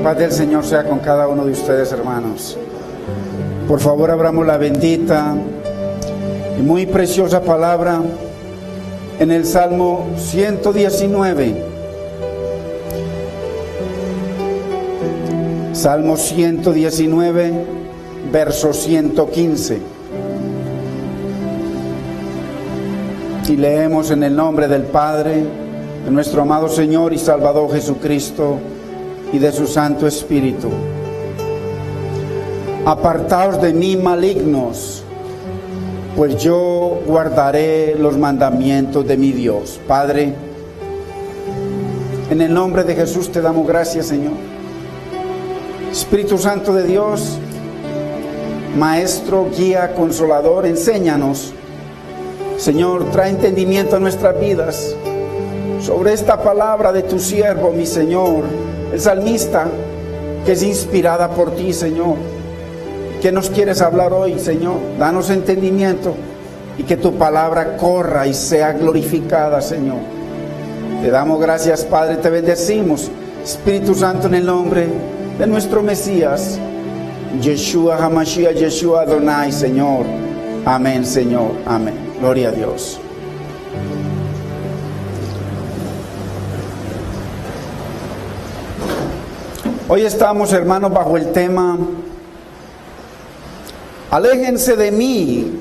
paz del Señor sea con cada uno de ustedes, hermanos. Por favor, abramos la bendita y muy preciosa palabra en el Salmo 119. Salmo 119, verso 115. Y leemos en el nombre del Padre, de nuestro amado Señor y Salvador Jesucristo, y de su Santo Espíritu. Apartaos de mí, malignos, pues yo guardaré los mandamientos de mi Dios. Padre, en el nombre de Jesús te damos gracias, Señor. Espíritu Santo de Dios, Maestro, guía, consolador, enséñanos. Señor, trae entendimiento a nuestras vidas sobre esta palabra de tu siervo, mi Señor, el salmista, que es inspirada por ti, Señor. ¿Qué nos quieres hablar hoy, Señor? Danos entendimiento y que tu palabra corra y sea glorificada, Señor. Te damos gracias, Padre, te bendecimos. Espíritu Santo, en el nombre de nuestro Mesías, Yeshua HaMashiach, Yeshua Adonai, Señor. Amén, Señor. Amén. Gloria a Dios. Hoy estamos, hermanos, bajo el tema: aléjense de mí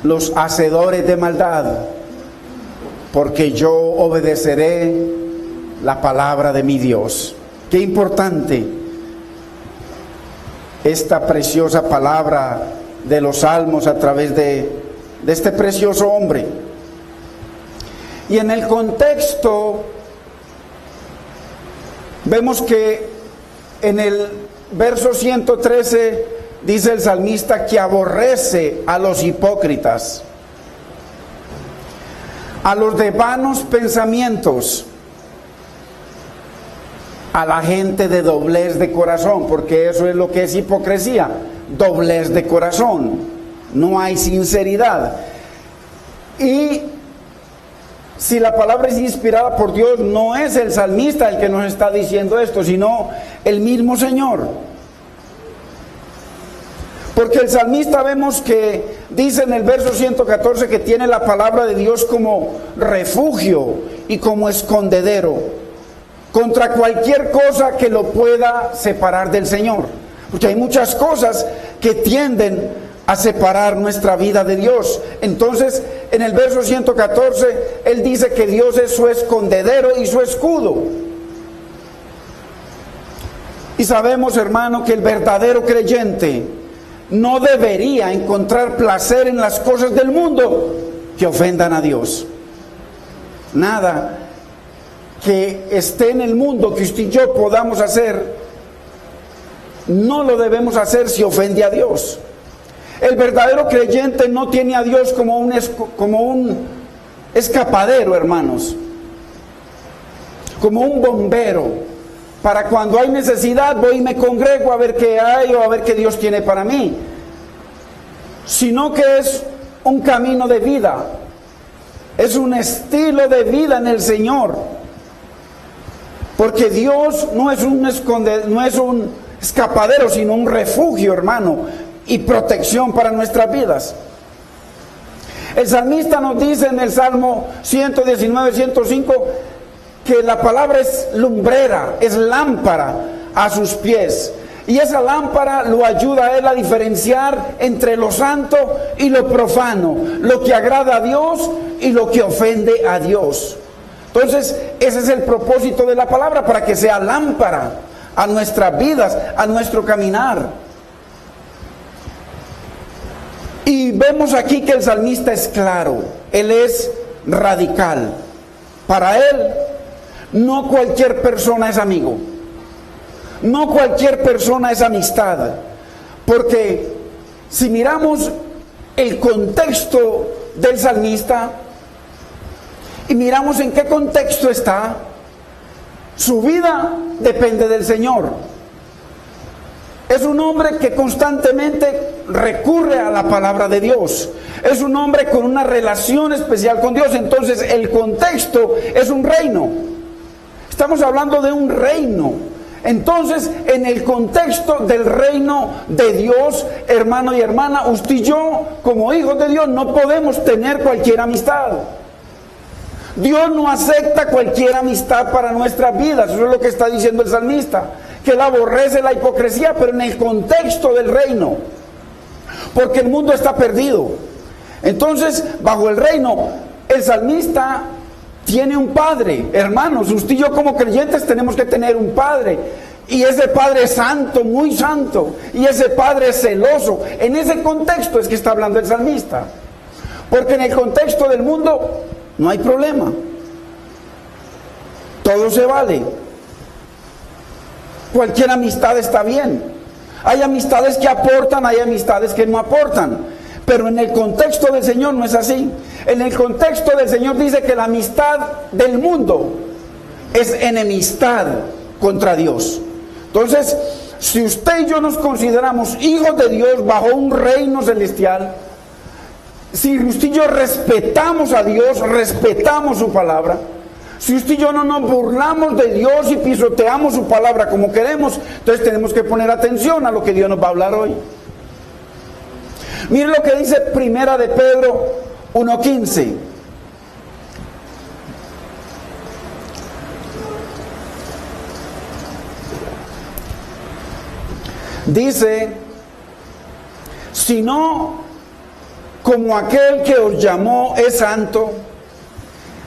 los hacedores de maldad, porque yo obedeceré la palabra de mi Dios. Qué importante esta preciosa palabra de los salmos a través de este precioso hombre. Y en el contexto vemos que en el verso 113 dice el salmista que aborrece a los hipócritas, a los de vanos pensamientos, a la gente de doblez de corazón, porque eso es lo que es hipocresía, doblez de corazón, no hay sinceridad. Y si la palabra es inspirada por Dios, no es el salmista el que nos está diciendo esto, sino el mismo Señor. Porque el salmista vemos que dice en el verso 114 que tiene la palabra de Dios como refugio y como escondedero contra cualquier cosa que lo pueda separar del Señor. Porque hay muchas cosas que tienden a separar nuestra vida de Dios. Entonces, en el verso 114, él dice que Dios es su escondedero y su escudo. Y sabemos, hermano, que el verdadero creyente no debería encontrar placer en las cosas del mundo que ofendan a Dios. Nada que esté en el mundo que usted y yo podamos hacer, no lo debemos hacer si ofende a Dios. El verdadero creyente no tiene a Dios como un escapadero, hermanos, como un bombero. Para cuando hay necesidad voy y me congrego a ver qué hay o a ver qué Dios tiene para mí. Sino que es un camino de vida, es un estilo de vida en el Señor. Porque Dios no es un escapadero, sino un refugio, hermano, y protección para nuestras vidas. El salmista nos dice en el Salmo 119, 105 que la palabra es lumbrera, es lámpara a sus pies. Y esa lámpara lo ayuda a él a diferenciar entre lo santo y lo profano, lo que agrada a Dios y lo que ofende a Dios. Entonces, ese es el propósito de la palabra, para que sea lámpara a nuestras vidas, a nuestro caminar. Y vemos aquí que el salmista es claro, él es radical. Para él, no cualquier persona es amigo, no cualquier persona es amistad, porque si miramos el contexto del salmista y miramos en qué contexto está, su vida depende del Señor. Es un hombre que constantemente recurre a la palabra de Dios. Es un hombre con una relación especial con Dios. Entonces el contexto es un reino. Estamos hablando de un reino. Entonces, en el contexto del reino de Dios, hermano y hermana, usted y yo, como hijos de Dios, no podemos tener cualquier amistad. Dios no acepta cualquier amistad para nuestras vidas. Eso es lo que está diciendo el salmista, que él aborrece la hipocresía, pero en el contexto del reino, porque el mundo está perdido. Entonces, bajo el reino, el salmista tiene un padre. Hermanos, usted y yo como creyentes tenemos que tener un padre. Y ese padre es santo, muy santo. Y ese padre es celoso. En ese contexto es que está hablando el salmista. Porque en el contexto del mundo no hay problema. Todo se vale. Cualquier amistad está bien. Hay amistades que aportan, hay amistades que no aportan. Pero en el contexto del Señor no es así. En el contexto del Señor dice que la amistad del mundo es enemistad contra Dios. Entonces, si usted y yo nos consideramos hijos de Dios bajo un reino celestial, si usted y yo respetamos a Dios, respetamos su palabra, si usted y yo no nos burlamos de Dios y pisoteamos su palabra como queremos, entonces tenemos que poner atención a lo que Dios nos va a hablar hoy. Miren lo que dice Primera de Pedro 1:15. Dice, sino como aquel que os llamó es santo,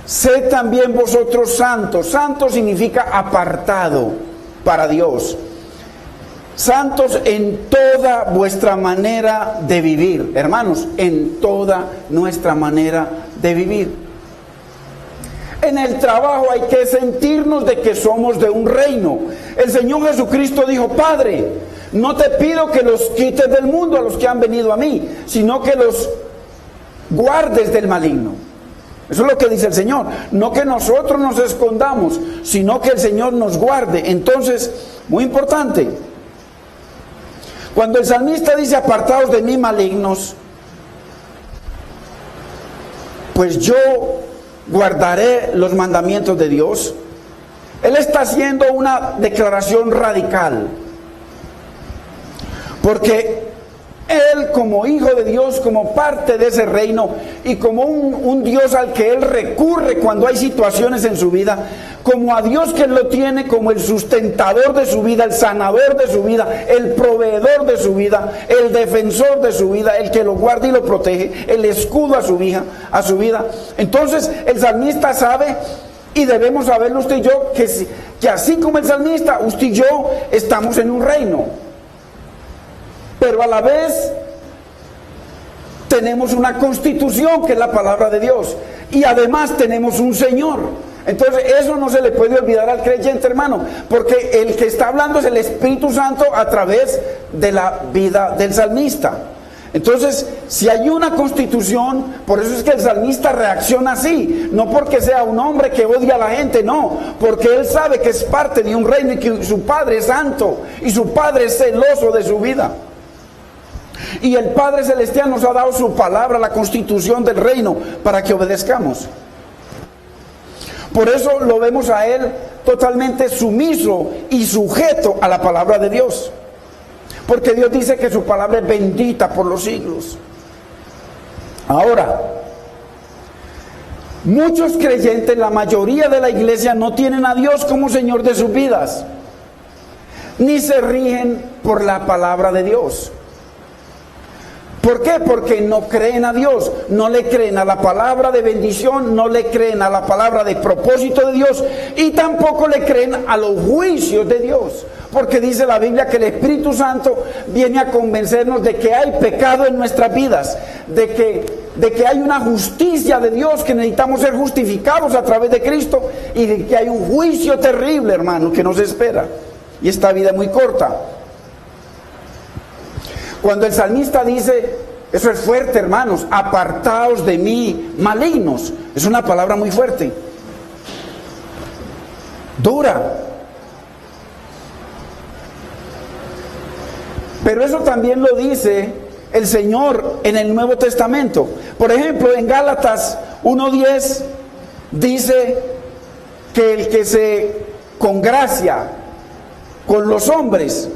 sed también vosotros santos. Santo significa apartado para Dios. Santos en toda vuestra manera de vivir. Hermanos, en toda nuestra manera de vivir. En el trabajo hay que sentirnos de que somos de un reino. El Señor Jesucristo dijo, Padre, no te pido que los quites del mundo a los que han venido a mí, sino que los guardes del maligno. Eso es lo que dice el Señor. No que nosotros nos escondamos, sino que el Señor nos guarde. Entonces, muy importante, cuando el salmista dice apartados de mí malignos, pues yo guardaré los mandamientos de Dios. Él está haciendo una declaración radical, porque él, como hijo de Dios, como parte de ese reino y como un Dios al que él recurre cuando hay situaciones en su vida, como a Dios que él lo tiene como el sustentador de su vida, el sanador de su vida, el proveedor de su vida, el defensor de su vida, el que lo guarda y lo protege, el escudo a su vida. Entonces el salmista sabe, y debemos saberlo usted y yo, que así como el salmista, usted y yo estamos en un reino. Pero a la vez tenemos una constitución que es la palabra de Dios. Y además tenemos un Señor. Entonces eso no se le puede olvidar al creyente, hermano. Porque el que está hablando es el Espíritu Santo a través de la vida del salmista. Entonces, si hay una constitución, por eso es que el salmista reacciona así. No porque sea un hombre que odia a la gente, no. Porque él sabe que es parte de un reino y que su Padre es santo. Y su Padre es celoso de su vida. Y el Padre Celestial nos ha dado su palabra, la constitución del reino, para que obedezcamos. Por eso lo vemos a Él totalmente sumiso y sujeto a la palabra de Dios. Porque Dios dice que su palabra es bendita por los siglos. Ahora, muchos creyentes, la mayoría de la iglesia, no tienen a Dios como Señor de sus vidas, ni se rigen por la palabra de Dios. ¿Por qué? Porque no creen a Dios, no le creen a la palabra de bendición, no le creen a la palabra de propósito de Dios y tampoco le creen a los juicios de Dios. Porque dice la Biblia que el Espíritu Santo viene a convencernos de que hay pecado en nuestras vidas, de que hay una justicia de Dios, que necesitamos ser justificados a través de Cristo y de que hay un juicio terrible, hermano, que nos espera. Y esta vida es muy corta. Cuando el salmista dice, eso es fuerte, hermanos, apartaos de mí, malignos, es una palabra muy fuerte, dura. Pero eso también lo dice el Señor en el Nuevo Testamento. Por ejemplo, en Gálatas 1:10 dice que el que se congracia con los hombres,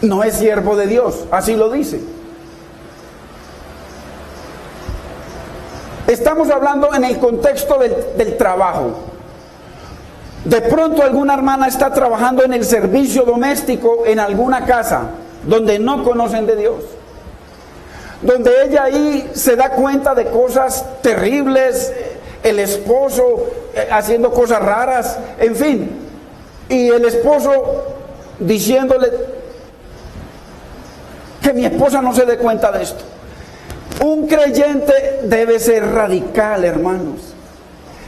no es siervo de Dios, así lo dice. Estamos hablando en el contexto del trabajo. De pronto alguna hermana está trabajando en el servicio doméstico en alguna casa donde no conocen de Dios, donde ella ahí se da cuenta de cosas terribles, el esposo haciendo cosas raras, en fin, y el esposo diciéndole que mi esposa no se dé cuenta de esto. Un creyente debe ser radical, hermanos.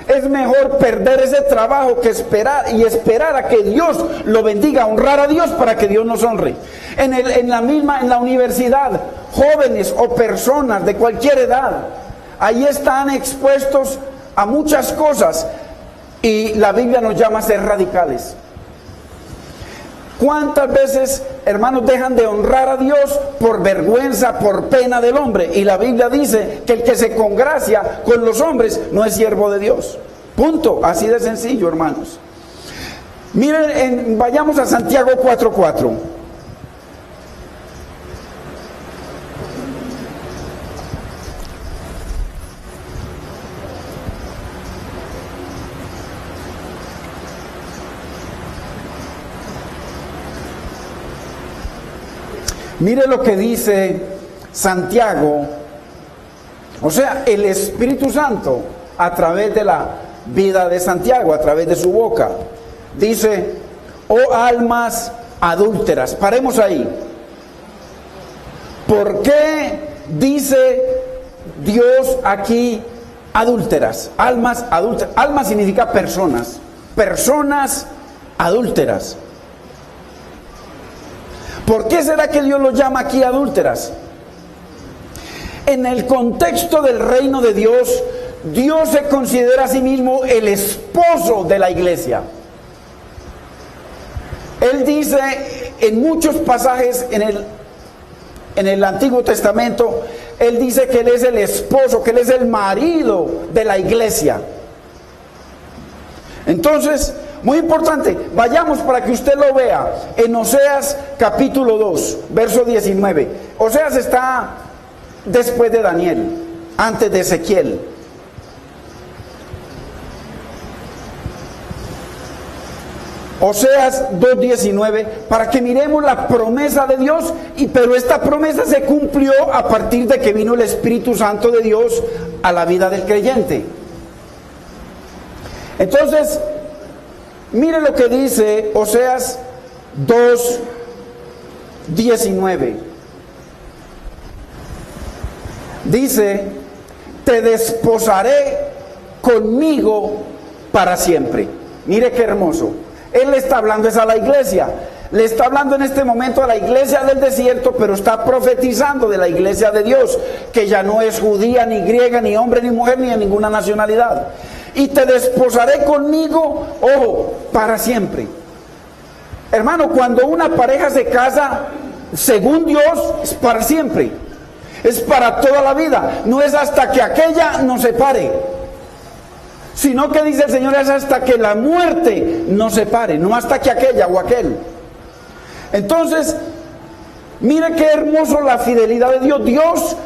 Es mejor perder ese trabajo que esperar a que Dios lo bendiga, honrar a Dios para que Dios nos honre. En la universidad, jóvenes o personas de cualquier edad, ahí están expuestos a muchas cosas y la Biblia nos llama a ser radicales. ¿Cuántas veces, hermanos, dejan de honrar a Dios por vergüenza, por pena del hombre? Y la Biblia dice que el que se congracia con los hombres no es siervo de Dios. Punto. Así de sencillo, hermanos. Miren, vayamos a Santiago 4:4. Mire lo que dice Santiago, o sea, el Espíritu Santo a través de la vida de Santiago, a través de su boca. Dice, oh almas adúlteras. Paremos ahí. ¿Por qué dice Dios aquí adúlteras? Almas adúlteras. Alma significa personas. Personas adúlteras. ¿Por qué será que Dios los llama aquí adúlteras? En el contexto del reino de Dios, Dios se considera a sí mismo el esposo de la iglesia. Él dice en muchos pasajes en el Antiguo Testamento, Él dice que Él es el esposo, que Él es el marido de la iglesia. Entonces, muy importante, vayamos para que usted lo vea en Oseas capítulo 2, verso 19. Oseas está después de Daniel, antes de Ezequiel. Oseas 2:19, para que miremos la promesa de Dios, pero esta promesa se cumplió a partir de que vino el Espíritu Santo de Dios a la vida del creyente. Entonces, mire lo que dice Oseas 2:19. Dice, te desposaré conmigo para siempre. Mire qué hermoso. Él le está hablando es a la iglesia. Le está hablando en este momento a la iglesia del desierto, pero está profetizando de la iglesia de Dios, que ya no es judía, ni griega, ni hombre, ni mujer, ni de ninguna nacionalidad. Y te desposaré conmigo, ojo, para siempre. Hermano, cuando una pareja se casa, según Dios, es para siempre. Es para toda la vida. No es hasta que aquella nos separe. Sino que dice el Señor, es hasta que la muerte nos separe, no hasta que aquella o aquel. Entonces, mire qué hermoso la fidelidad de Dios. Dios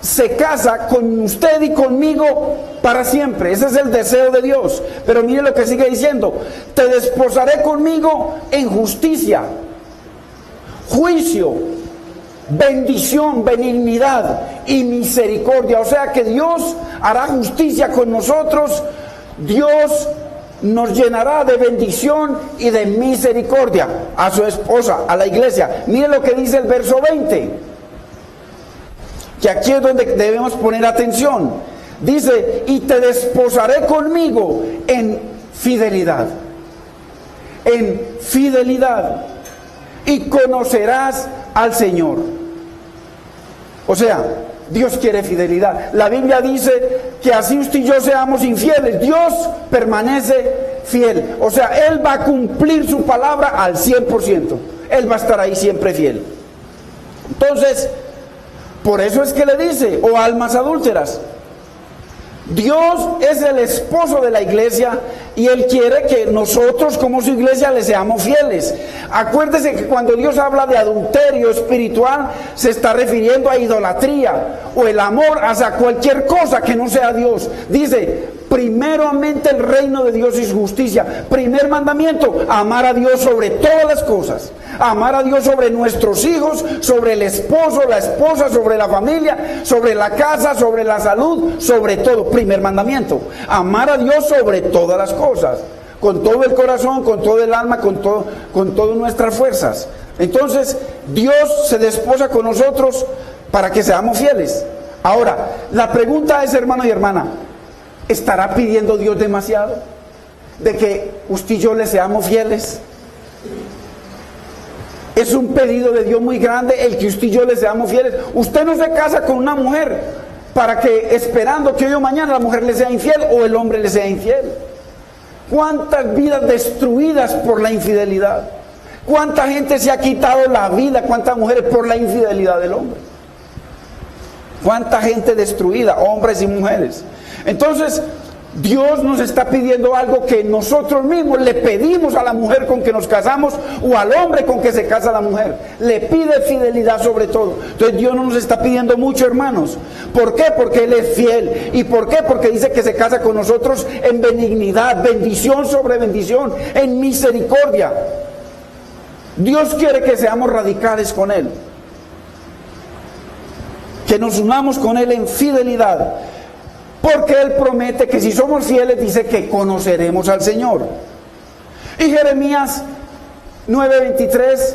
se casa con usted y conmigo para siempre. Ese es el deseo de Dios. Pero mire lo que sigue diciendo, te desposaré conmigo en justicia, juicio, bendición, benignidad y misericordia. O sea que Dios hará justicia con nosotros. Dios nos llenará de bendición y de misericordia a su esposa, a la iglesia. Mire lo que dice el verso 20, que aquí es donde debemos poner atención. Dice, y te desposaré conmigo en fidelidad. En fidelidad. Y conocerás al Señor. O sea, Dios quiere fidelidad. La Biblia dice que así usted y yo seamos infieles, Dios permanece fiel. O sea, Él va a cumplir su palabra al 100%. Él va a estar ahí siempre fiel. Entonces, por eso es que le dice, oh almas adúlteras, Dios es el esposo de la iglesia y Él quiere que nosotros como su iglesia le seamos fieles. Acuérdese que cuando Dios habla de adulterio espiritual se está refiriendo a idolatría o el amor hacia cualquier cosa que no sea Dios. Dice, primeramente el reino de Dios y su justicia. Primer mandamiento, amar a Dios sobre todas las cosas. Amar a Dios sobre nuestros hijos, sobre el esposo, la esposa, sobre la familia, sobre la casa, sobre la salud, sobre todo. Primer mandamiento, amar a Dios sobre todas las cosas, con todo el corazón, con todo el alma, con todas nuestras fuerzas. Entonces, Dios se desposa con nosotros para que seamos fieles. Ahora, la pregunta es, hermano y hermana, ¿estará pidiendo Dios demasiado? De que usted y yo le seamos fieles. Es un pedido de Dios muy grande el que usted y yo le seamos fieles. Usted no se casa con una mujer para que esperando que hoy o mañana la mujer le sea infiel o el hombre le sea infiel. ¿Cuántas vidas destruidas por la infidelidad? ¿Cuánta gente se ha quitado la vida? ¿Cuántas mujeres por la infidelidad del hombre? ¿Cuánta gente destruida? Hombres y mujeres. Entonces, Dios nos está pidiendo algo que nosotros mismos le pedimos a la mujer con que nos casamos o al hombre con que se casa la mujer. Le pide fidelidad sobre todo. Entonces Dios no nos está pidiendo mucho, hermanos. ¿Por qué? Porque Él es fiel. ¿Y por qué? Porque dice que se casa con nosotros en benignidad, bendición sobre bendición, en misericordia. Dios quiere que seamos radicales con Él, que nos unamos con Él en fidelidad. Porque Él promete que si somos fieles, dice que conoceremos al Señor. Y Jeremías 9:23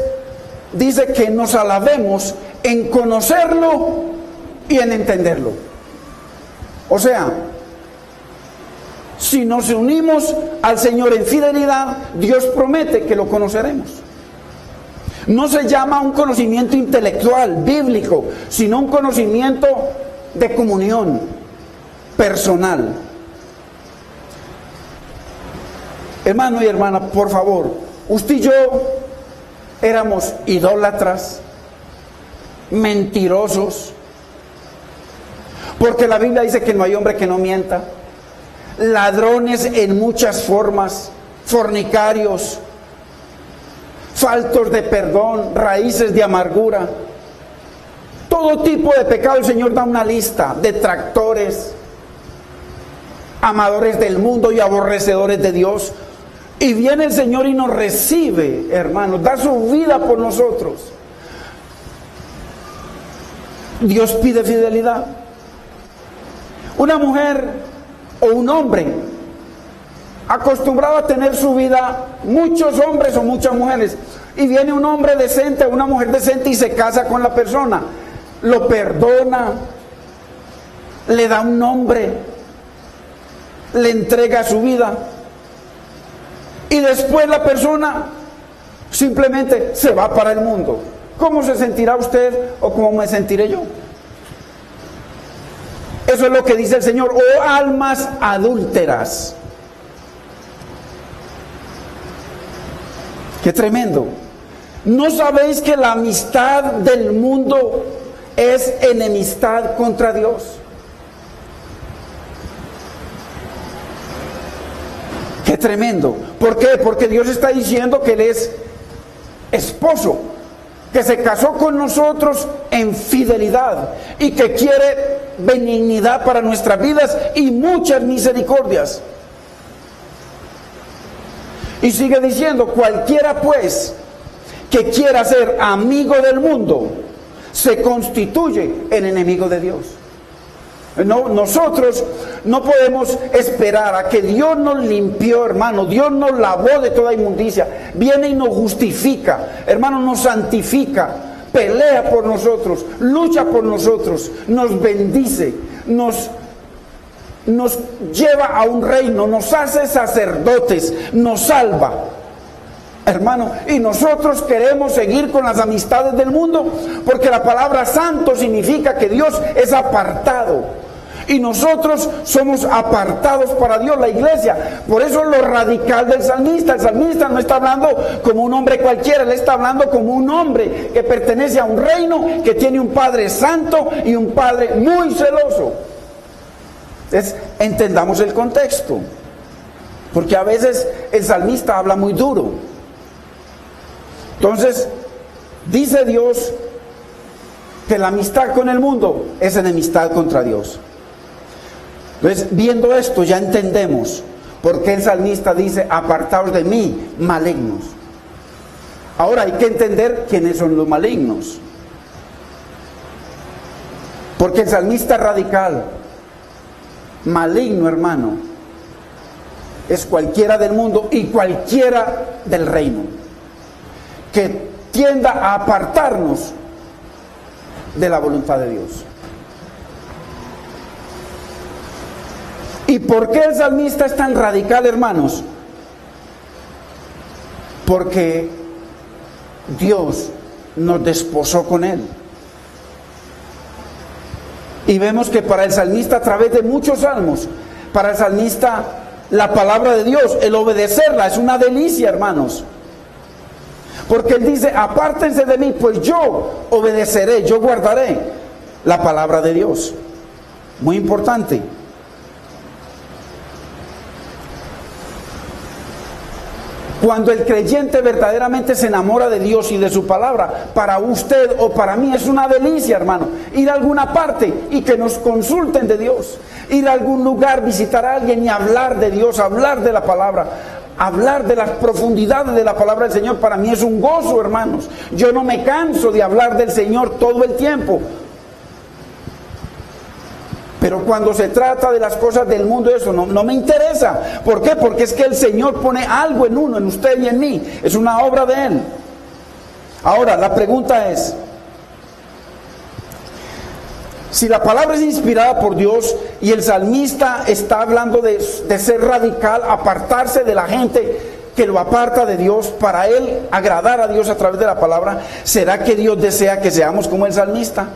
dice que nos alabemos en conocerlo y en entenderlo. O sea, si nos unimos al Señor en fidelidad, Dios promete que lo conoceremos. No se llama un conocimiento intelectual, bíblico, sino un conocimiento de comunión personal. Hermano y hermana, por favor, usted y yo éramos idólatras, mentirosos, porque la Biblia dice que no hay hombre que no mienta, ladrones en muchas formas, fornicarios, faltos de perdón, raíces de amargura, todo tipo de pecado. El Señor da una lista: detractores, amadores del mundo y aborrecedores de Dios. Y viene el Señor y nos recibe, hermanos, da su vida por nosotros. Dios pide fidelidad. Una mujer o un hombre acostumbrado a tener su vida, muchos hombres o muchas mujeres, y viene un hombre decente, una mujer decente y se casa con la persona, lo perdona, le da un nombre, le entrega su vida, y después la persona simplemente se va para el mundo. ¿Cómo se sentirá usted o cómo me sentiré yo? Eso es lo que dice el Señor: oh almas adúlteras. Qué tremendo. ¿No sabéis que la amistad del mundo es enemistad contra Dios? Qué tremendo. ¿Por qué? Porque Dios está diciendo que Él es esposo, que se casó con nosotros en fidelidad y que quiere benignidad para nuestras vidas y muchas misericordias. Y sigue diciendo: cualquiera pues que quiera ser amigo del mundo se constituye en enemigo de Dios. No, nosotros no podemos esperar a que Dios nos limpió, hermano. Dios nos lavó de toda inmundicia, viene y nos justifica, hermano, nos santifica, pelea por nosotros, lucha por nosotros, nos bendice, nos lleva a un reino, nos hace sacerdotes, nos salva, hermano. Y nosotros queremos seguir con las amistades del mundo, porque la palabra santo significa que Dios es apartado. Y nosotros somos apartados para Dios, la iglesia. Por eso lo radical del salmista. El salmista no está hablando como un hombre cualquiera, él está hablando como un hombre que pertenece a un reino, que tiene un Padre santo y un Padre muy celoso. Es entendamos el contexto. Porque a veces el salmista habla muy duro. Entonces, dice Dios que la amistad con el mundo es enemistad contra Dios. Entonces, viendo esto, ya entendemos por qué el salmista dice: apartaos de mí, malignos. Ahora hay que entender quiénes son los malignos. Porque el salmista radical, maligno, hermano, es cualquiera del mundo y cualquiera del reino que tienda a apartarnos de la voluntad de Dios. ¿Y por qué el salmista es tan radical, hermanos? Porque Dios nos desposó con Él. Y vemos que para el salmista, a través de muchos salmos, para el salmista la palabra de Dios, el obedecerla, es una delicia, hermanos. Porque Él dice: apártense de mí, pues yo obedeceré, yo guardaré la palabra de Dios. Muy importante. Cuando el creyente verdaderamente se enamora de Dios y de su palabra, para usted o para mí es una delicia, hermano, ir a alguna parte y que nos consulten de Dios, ir a algún lugar, visitar a alguien y hablar de Dios, hablar de la palabra, hablar de las profundidades de la palabra del Señor. Para mí es un gozo, hermanos. Yo no me canso de hablar del Señor todo el tiempo. Pero cuando se trata de las cosas del mundo, eso no me interesa. ¿Por qué? Porque es que el Señor pone algo en uno, en usted y en mí. Es una obra de Él. Ahora, la pregunta es: si la palabra es inspirada por Dios y el salmista está hablando de ser radical, apartarse de la gente que lo aparta de Dios, para él agradar a Dios a través de la palabra, ¿será que Dios desea que seamos como el salmista?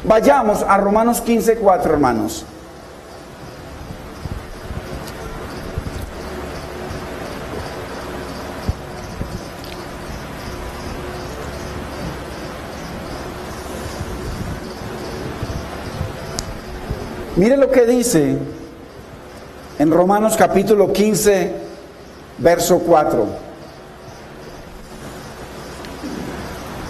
Vayamos a Romanos 15:4, hermanos. Mire lo que dice en Romanos capítulo 15, verso 4.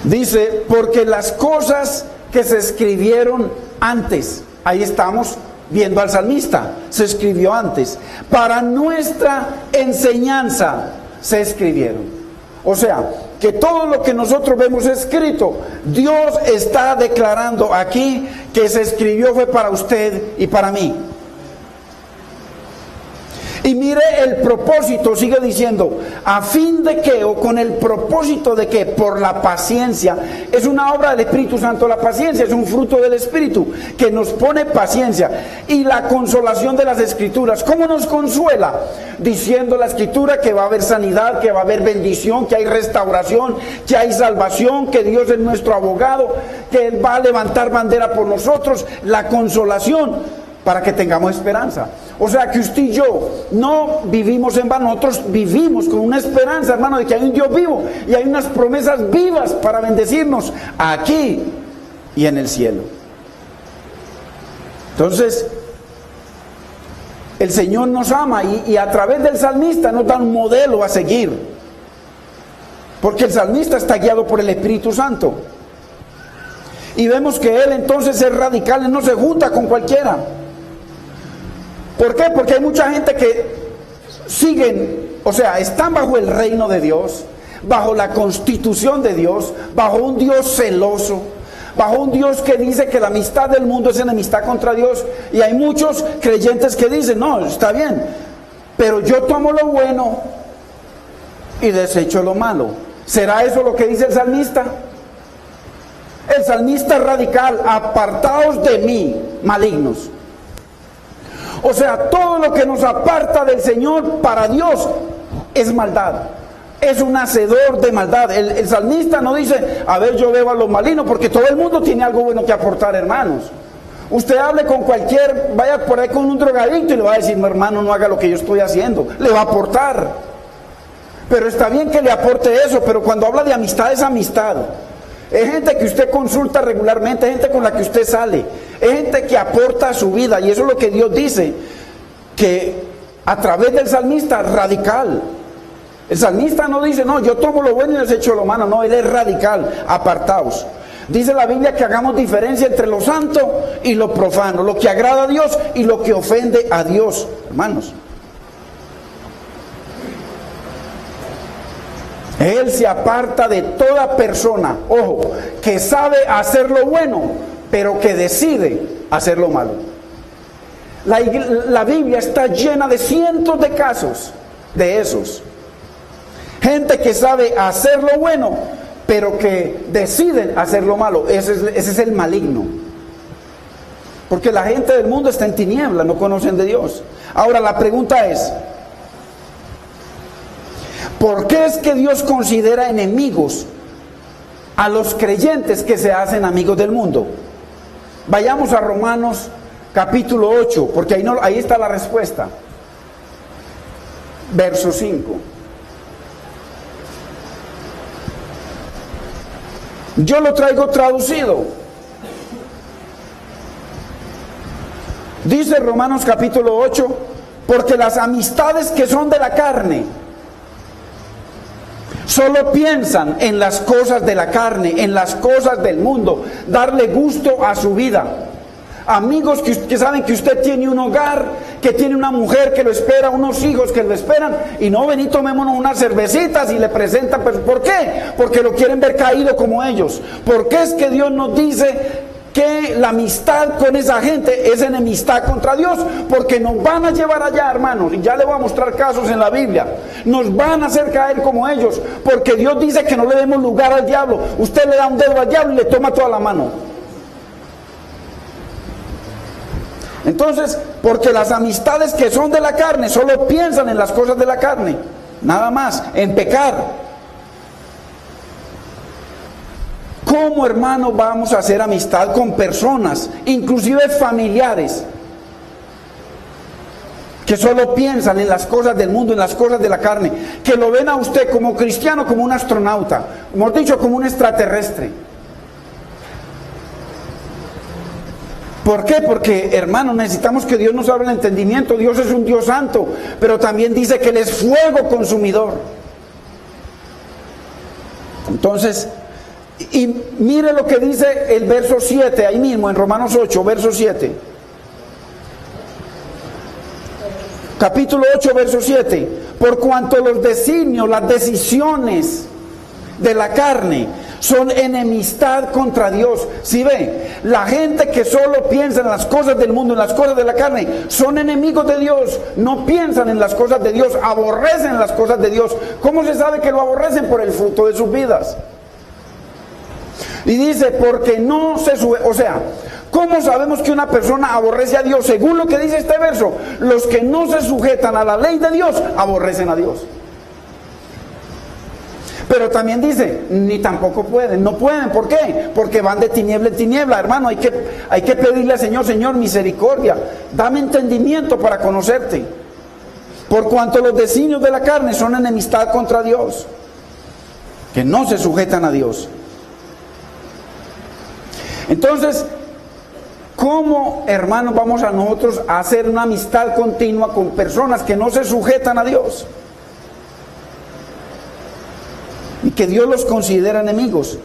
Dice: porque las cosas que se escribieron antes, ahí estamos viendo al salmista, se escribió antes, para nuestra enseñanza se escribieron. O sea, que todo lo que nosotros vemos escrito, Dios está declarando aquí que se escribió fue para usted y para mí. Y mire el propósito, sigue diciendo: a fin de que, o con el propósito de que, por la paciencia, es una obra del Espíritu Santo. La paciencia es un fruto del Espíritu que nos pone paciencia. Y la consolación de las Escrituras, ¿cómo nos consuela? Diciendo la Escritura que va a haber sanidad, que va a haber bendición, que hay restauración, que hay salvación, que Dios es nuestro abogado, que Él va a levantar bandera por nosotros. La consolación para que tengamos esperanza. O sea que usted y yo no vivimos en vano, nosotros vivimos con una esperanza, hermano, de que hay un Dios vivo y hay unas promesas vivas para bendecirnos aquí y en el cielo. Entonces, el Señor nos ama y a través del salmista nos da un modelo a seguir. Porque el salmista está guiado por el Espíritu Santo. Y vemos que él entonces es radical, él no se junta con cualquiera. ¿Por qué? Porque hay mucha gente que siguen, o sea, están bajo el reino de Dios, bajo la constitución de Dios, bajo un Dios celoso, bajo un Dios que dice que la amistad del mundo es enemistad contra Dios. Y hay muchos creyentes que dicen: no, está bien, pero yo tomo lo bueno y desecho lo malo. ¿Será eso lo que dice el salmista? El salmista radical: apartaos de mí, malignos. O sea, todo lo que nos aparta del Señor para Dios es maldad. Es un hacedor de maldad. El salmista no dice: a ver, yo veo a los malignos, porque todo el mundo tiene algo bueno que aportar, hermanos. Usted hable con vaya por ahí con un drogadicto y le va a decir: no, hermano, no haga lo que yo estoy haciendo. Le va a aportar. Pero está bien que le aporte eso, pero cuando habla de amistad, es amistad. Es gente que usted consulta regularmente, es gente con la que usted sale, es gente que aporta su vida, y eso es lo que Dios dice, que a través del salmista radical. El salmista no dice, no, yo tomo lo bueno y desecho lo malo, no, él es radical, apartaos. Dice la Biblia que hagamos diferencia entre lo santo y lo profano, lo que agrada a Dios y lo que ofende a Dios, hermanos. Él se aparta de toda persona, ojo, que sabe hacer lo bueno, pero que decide hacer lo malo. La Biblia está llena de cientos de casos de esos. Gente que sabe hacer lo bueno, pero que deciden hacer lo malo. Ese es el maligno. Porque la gente del mundo está en tinieblas, no conocen de Dios. Ahora la pregunta es, ¿por qué es que Dios considera enemigos a los creyentes que se hacen amigos del mundo? Vayamos a Romanos capítulo 8, porque ahí está la respuesta. Verso 5. Yo lo traigo traducido. Dice Romanos capítulo 8, porque las amistades que son de la carne solo piensan en las cosas de la carne, en las cosas del mundo, darle gusto a su vida. Amigos que saben que usted tiene un hogar, que tiene una mujer que lo espera, unos hijos que lo esperan, y no, ven y tomémonos unas cervecitas y le presentan. ¿Por qué? Porque lo quieren ver caído como ellos. ¿Por qué es que Dios nos dice que la amistad con esa gente es enemistad contra Dios? Porque nos van a llevar allá, hermanos, y ya le voy a mostrar casos en la Biblia. Nos van a hacer caer como ellos, porque Dios dice que no le demos lugar al diablo. Usted le da un dedo al diablo y le toma toda la mano. Entonces, porque las amistades que son de la carne solo piensan en las cosas de la carne, nada más, en pecar. ¿Cómo, hermano, vamos a hacer amistad con personas, inclusive familiares, que solo piensan en las cosas del mundo, en las cosas de la carne, que lo ven a usted como cristiano, como un astronauta, hemos dicho, como un extraterrestre? ¿Por qué? Porque, hermano, necesitamos que Dios nos abra el entendimiento. Dios es un Dios santo, pero también dice que Él es fuego consumidor. Entonces, y mire lo que dice el verso 7, ahí mismo en Romanos 8, verso 7. Capítulo 8, verso 7. Por cuanto los designios, las decisiones de la carne son enemistad contra Dios. Si ve, la gente que solo piensa en las cosas del mundo, en las cosas de la carne, son enemigos de Dios, no piensan en las cosas de Dios, aborrecen las cosas de Dios. ¿Cómo se sabe que lo aborrecen? Por el fruto de sus vidas. Y dice, porque no se sube, o sea, ¿cómo sabemos que una persona aborrece a Dios? Según lo que dice este verso, los que no se sujetan a la ley de Dios, aborrecen a Dios. Pero también dice, ni tampoco pueden, no pueden. ¿Por qué? Porque van de tiniebla en tiniebla. Hermano, hay que pedirle al Señor, Señor, misericordia, dame entendimiento para conocerte. Por cuanto los designios de la carne son enemistad contra Dios, que no se sujetan a Dios. Entonces, ¿cómo, hermanos, vamos a nosotros a hacer una amistad continua con personas que no se sujetan a Dios? Y que Dios los considera enemigos.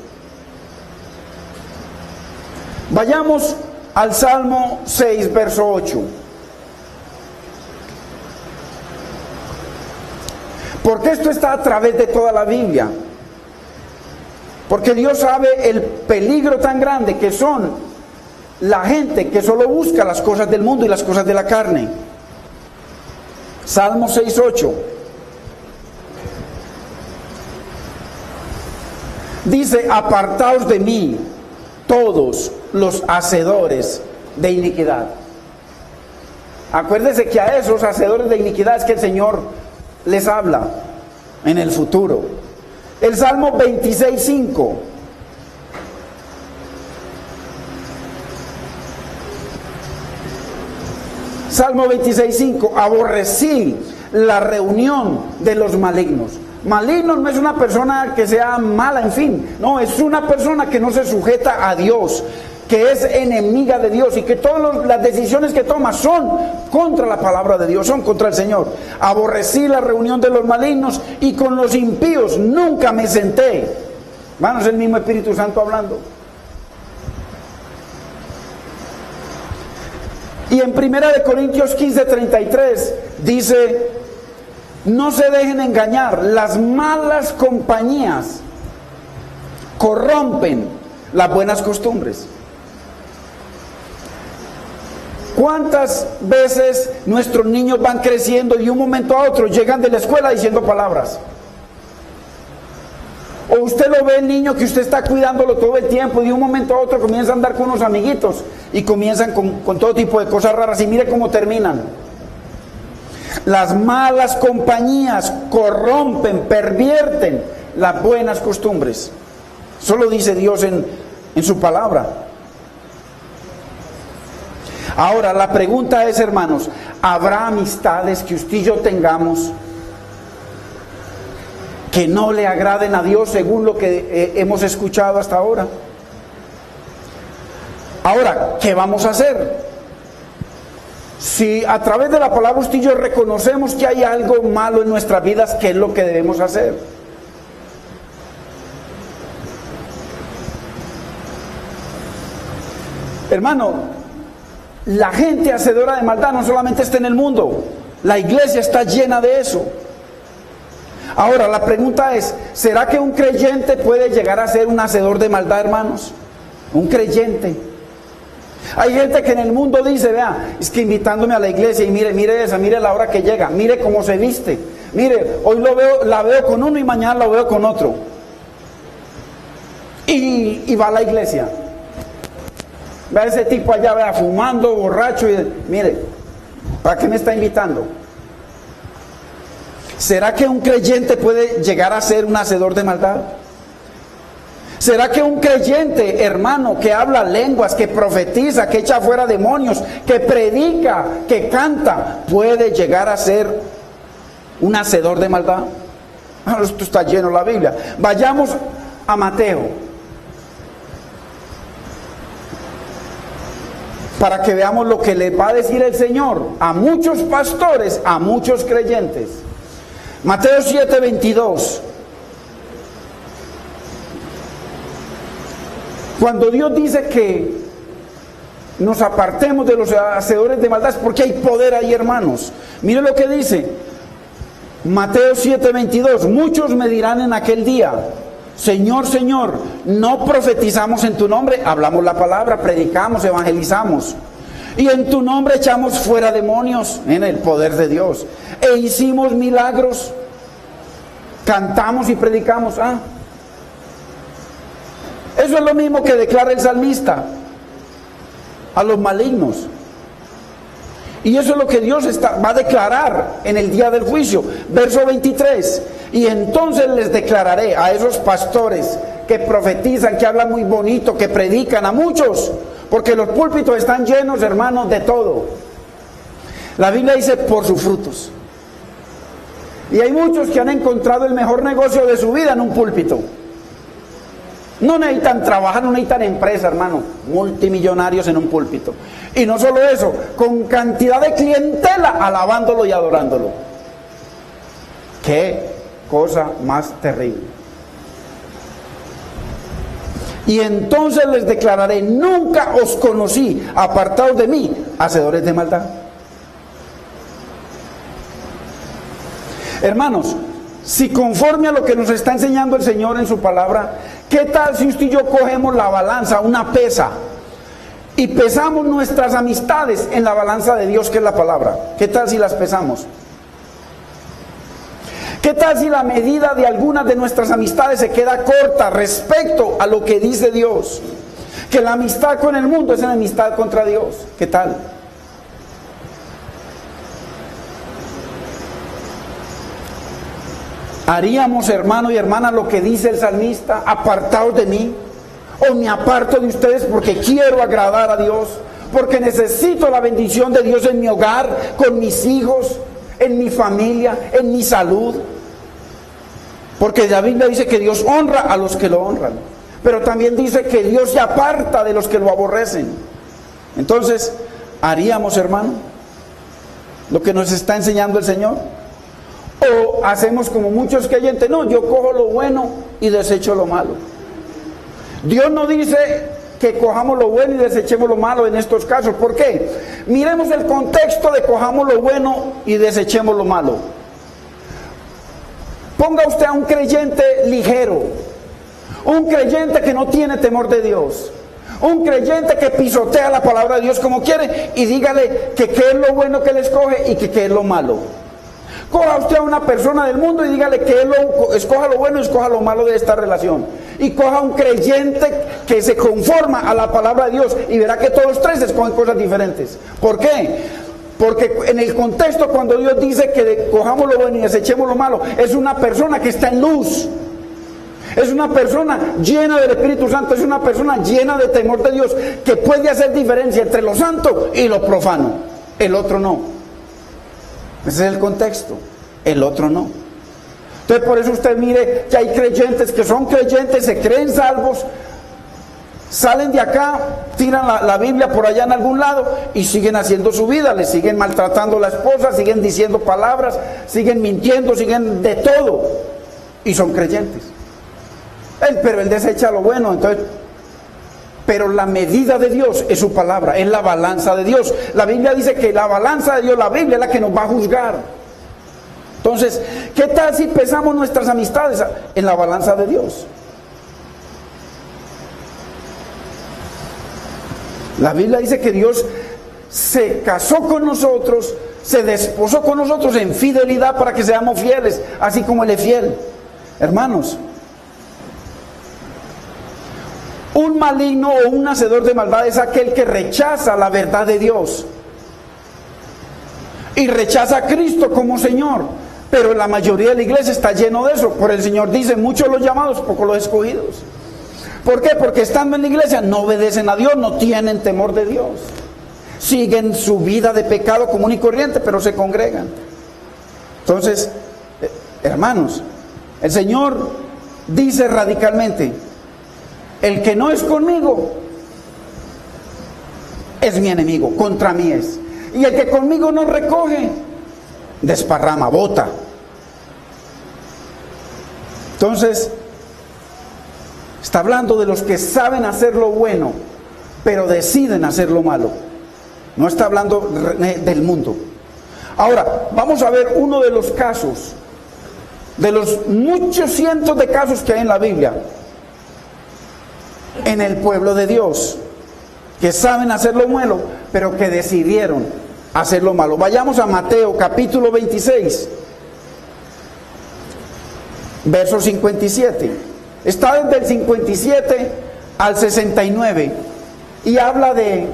Vayamos al Salmo 6, verso 8. Porque esto está a través de toda la Biblia. Porque Dios sabe el peligro tan grande que son la gente que solo busca las cosas del mundo y las cosas de la carne. Salmo 6, 8. Dice, apartaos de mí todos los hacedores de iniquidad. Acuérdese que a esos hacedores de iniquidad es que el Señor les habla en el futuro. El Salmo 26, 5. Salmo 26, 5. Aborrecí la reunión de los malignos. Maligno no es una persona que sea mala, en fin. No, es una persona que no se sujeta a Dios. que es enemiga de Dios y que todas las decisiones que toma son contra la palabra de Dios, son contra el Señor. Aborrecí la reunión de los malignos y con los impíos nunca me senté. Hermanos, el mismo Espíritu Santo hablando. Y en 1 Corintios 15:33 dice: no se dejen engañar, las malas compañías corrompen las buenas costumbres. ¿Cuántas veces nuestros niños van creciendo y de un momento a otro llegan de la escuela diciendo palabras? O usted lo ve, el niño que usted está cuidándolo todo el tiempo y de un momento a otro comienza a andar con unos amiguitos y comienzan con todo tipo de cosas raras, y mire cómo terminan. Las malas compañías corrompen, pervierten las buenas costumbres. Solo dice Dios en su palabra. Ahora la pregunta es, hermanos, ¿habrá amistades que usted y yo tengamos que no le agraden a Dios según lo que hemos escuchado hasta ahora? Ahora, ¿qué vamos a hacer? Si a través de la palabra usted y yo reconocemos que hay algo malo en nuestras vidas, ¿qué es lo que debemos hacer? Hermano, la gente hacedora de maldad no solamente está en el mundo, la iglesia está llena de eso. Ahora, la pregunta es, ¿será que un creyente puede llegar a ser un hacedor de maldad, hermanos? Un creyente. Hay gente que en el mundo dice, vea, es que invitándome a la iglesia y mire esa, mire la hora que llega, mire cómo se viste, mire, hoy la veo con uno y mañana la veo con otro. Y va a la iglesia. Ve a ese tipo allá, vea, fumando, borracho, y mire, ¿para qué me está invitando? ¿Será que un creyente puede llegar a ser un hacedor de maldad? ¿Será que un creyente, hermano, que habla lenguas, que profetiza, que echa fuera demonios, que predica, que canta, puede llegar a ser un hacedor de maldad? Esto está lleno la Biblia. Vayamos a Mateo, para que veamos lo que le va a decir el Señor a muchos pastores, a muchos creyentes. Mateo 7:22. Cuando Dios dice que nos apartemos de los hacedores de maldad, es porque hay poder ahí, hermanos. Mire lo que dice Mateo 7:22. Muchos me dirán en aquel día: Señor, Señor, ¿no profetizamos en tu nombre? Hablamos la palabra, predicamos, evangelizamos. Y en tu nombre echamos fuera demonios, en el poder de Dios. E hicimos milagros, cantamos y predicamos. Eso es lo mismo que declara el salmista a los malignos. Y eso es lo que Dios va a declarar en el día del juicio. Verso 23. Y entonces les declararé a esos pastores que profetizan, que hablan muy bonito, que predican, a muchos, porque los púlpitos están llenos, hermanos, de todo. La Biblia dice: por sus frutos. Y hay muchos que han encontrado el mejor negocio de su vida en un púlpito. No necesitan trabajar, no necesitan empresa, hermano. Multimillonarios en un púlpito. Y no solo eso, con cantidad de clientela alabándolo y adorándolo. Qué cosa más terrible. Y entonces les declararé: nunca os conocí, apartados de mí, hacedores de maldad. Hermanos, si conforme a lo que nos está enseñando el Señor en su palabra, ¿qué tal si usted y yo cogemos la balanza, una pesa, y pesamos nuestras amistades en la balanza de Dios, que es la palabra? ¿Qué tal si las pesamos? ¿Qué tal si la medida de algunas de nuestras amistades se queda corta respecto a lo que dice Dios? Que la amistad con el mundo es enemistad contra Dios. ¿Qué tal? ¿Haríamos, hermano y hermana, lo que dice el salmista: apartaos de mí? ¿O me aparto de ustedes porque quiero agradar a Dios? Porque necesito la bendición de Dios en mi hogar, con mis hijos, en mi familia, en mi salud. Porque la Biblia dice que Dios honra a los que lo honran. pero también dice que Dios se aparta de los que lo aborrecen. Entonces, ¿haríamos, hermano, lo que nos está enseñando el Señor? ¿O hacemos como muchos creyentes? No, yo cojo lo bueno y desecho lo malo. Dios no dice que cojamos lo bueno y desechemos lo malo en estos casos. ¿Por qué? Miremos el contexto de cojamos lo bueno y desechemos lo malo. Ponga usted a un creyente ligero, un creyente que no tiene temor de Dios, un creyente que pisotea la palabra de Dios como quiere, y dígale que qué es lo bueno que le escoge y que qué es lo malo. Coja usted a una persona del mundo y dígale que escoja lo bueno y escoja lo malo de esta relación. Y coja a un creyente que se conforma a la palabra de Dios y verá que todos los tres escogen cosas diferentes. ¿Por qué? Porque en el contexto, cuando Dios dice que cojamos lo bueno y desechemos lo malo, es una persona que está en luz. Es una persona llena del Espíritu Santo, es una persona llena de temor de Dios, que puede hacer diferencia entre lo santo y lo profano. El otro no. Ese es el contexto. El otro no. Entonces por eso usted mire que hay creyentes que son creyentes, se creen salvos, salen de acá, tiran la Biblia por allá en algún lado y siguen haciendo su vida, le siguen maltratando a la esposa, siguen diciendo palabras, siguen mintiendo, siguen de todo, y son creyentes. Pero él desecha lo bueno. Entonces, pero la medida de Dios es su palabra, es la balanza de Dios. La Biblia dice que la balanza de Dios, la Biblia es la que nos va a juzgar. Entonces, ¿qué tal si pesamos nuestras amistades en la balanza de Dios? La Biblia dice que Dios se casó con nosotros, se desposó con nosotros en fidelidad para que seamos fieles, así como Él es fiel. Hermanos, un maligno o un hacedor de maldad es aquel que rechaza la verdad de Dios y rechaza a Cristo como Señor. Pero la mayoría de la iglesia está lleno de eso. Por el Señor dice, muchos los llamados, pocos los escogidos. ¿Por qué? Porque estando en la iglesia no obedecen a Dios, no tienen temor de Dios. Siguen su vida de pecado común y corriente, pero se congregan. Entonces, hermanos, el Señor dice radicalmente, el que no es conmigo es mi enemigo, contra mí es. Y el que conmigo no recoge, desparrama, bota. Entonces, está hablando de los que saben hacer lo bueno, pero deciden hacer lo malo. No está hablando del mundo. Ahora, vamos a ver uno de los casos, de los muchos cientos de casos que hay en la Biblia, en el pueblo de Dios, que saben hacer lo bueno, pero que decidieron hacer lo malo. Vayamos a Mateo capítulo 26, verso 57. Está desde el 57 al 69 y habla de